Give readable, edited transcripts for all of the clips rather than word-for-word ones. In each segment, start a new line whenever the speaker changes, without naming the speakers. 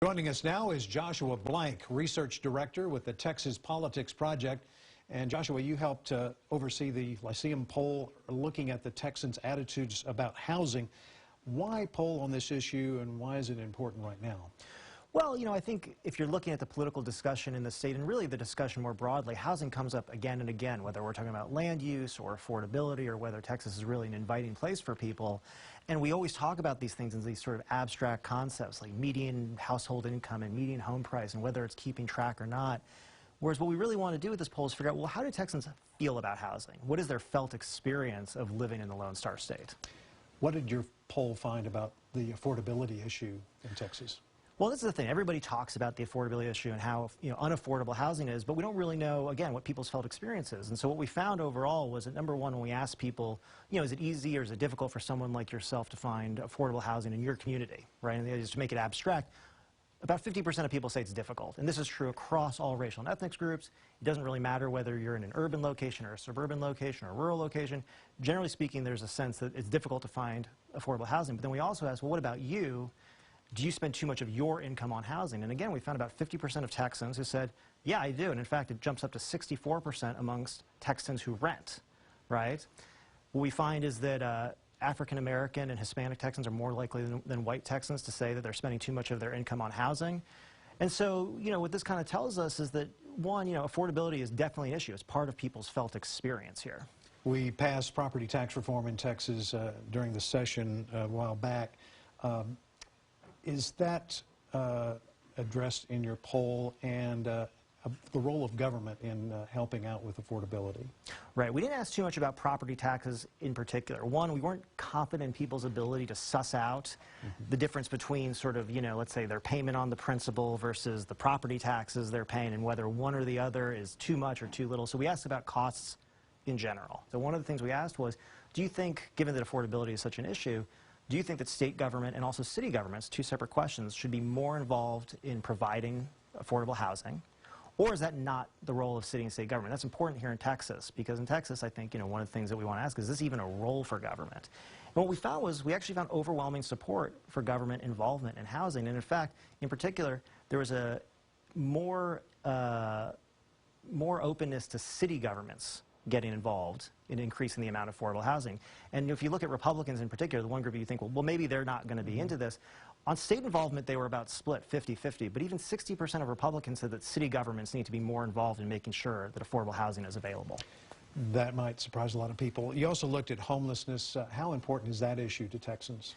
Joining us now is Joshua Blank, Research Director with the Texas Politics Project. And Joshua, you helped oversee the Lyceum poll looking at the Texans' attitudes about housing. Why poll on this issue, and why is it important right now?
Well, I think if you're looking at the political discussion in the state and really the discussion more broadly, housing comes up again and again, whether we're talking about land use or affordability or whether Texas is really an inviting place for people. And we always talk about these things in these sort of abstract concepts like median household income and median home price and whether it's keeping track or not. Whereas what we really want to do with this poll is figure out, well, how do Texans feel about housing? What is their felt experience of living in the Lone Star State?
What did your poll find about the affordability issue in Texas?
Well, this is the thing. Everybody talks about the affordability issue and how unaffordable housing is, but we don't really know, again, what people's felt experience is. And so what we found overall was that, number one, when we asked people, is it easy or is it difficult for someone like yourself to find affordable housing in your community, right? And just to make it abstract, about 50% of people say it's difficult. And this is true across all racial and ethnic groups. It doesn't really matter whether you're in an urban location or a suburban location or a rural location. Generally speaking, there's a sense that it's difficult to find affordable housing. But then we also asked, well, what about you? Do you spend too much of your income on housing? And again, we found about 50% of Texans who said, yeah, I do. And in fact, it jumps up to 64% amongst Texans who rent, right? What we find is that African American and Hispanic Texans are more likely than white Texans to say that they're spending too much of their income on housing. And so, what this kind of tells us is that, one, affordability is definitely an issue. It's part of people's felt experience here.
We passed property tax reform in Texas during the session a while back. Is that addressed in your poll, and the role of government in helping out with affordability?
Right. We didn't ask too much about property taxes in particular. One, we weren't confident in people's ability to suss out the difference between sort of, let's say their payment on the principal versus the property taxes they're paying and whether one or the other is too much or too little. So we asked about costs in general. So one of the things we asked was, do you think, given that affordability is such an issue, do you think that state government and also city governments, two separate questions, should be more involved in providing affordable housing? Or is that not the role of city and state government? That's important here in Texas, because in Texas, I think, one of the things that we want to ask is this even a role for government? And what we found was we actually found overwhelming support for government involvement in housing. And in fact, in particular, there was a more openness to city governments getting involved in increasing the amount of affordable housing. And if you look at Republicans in particular, the one group you think, well, maybe they're not going to be into this. On state involvement, they were about split 50-50, but even 60% of Republicans said that city governments need to be more involved in making sure that affordable housing is available.
That might surprise a lot of people. You also looked at homelessness. How important is that issue to Texans?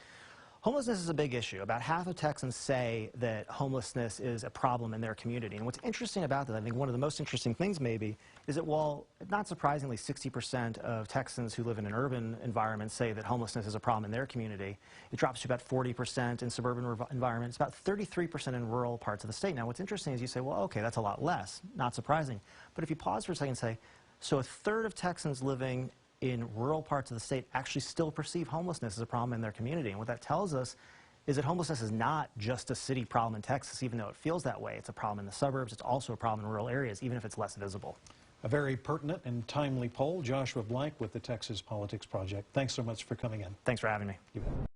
Homelessness is a big issue. About half of Texans say that homelessness is a problem in their community. And what's interesting about that, I think one of the most interesting things maybe, is that while, not surprisingly, 60% of Texans who live in an urban environment say that homelessness is a problem in their community, it drops to about 40% in suburban environments, about 33% in rural parts of the state. Now, what's interesting is you say, well, okay, that's a lot less. Not surprising. But if you pause for a second and say, so a third of Texans living in rural parts of the state actually still perceive homelessness as a problem in their community. And what that tells us is that homelessness is not just a city problem in Texas, even though it feels that way. It's a problem in the suburbs. It's also a problem in rural areas, even if it's less visible.
A very pertinent and timely poll. Joshua Blank with the Texas Politics Project. Thanks so much for coming in.
Thanks for having me.
You bet.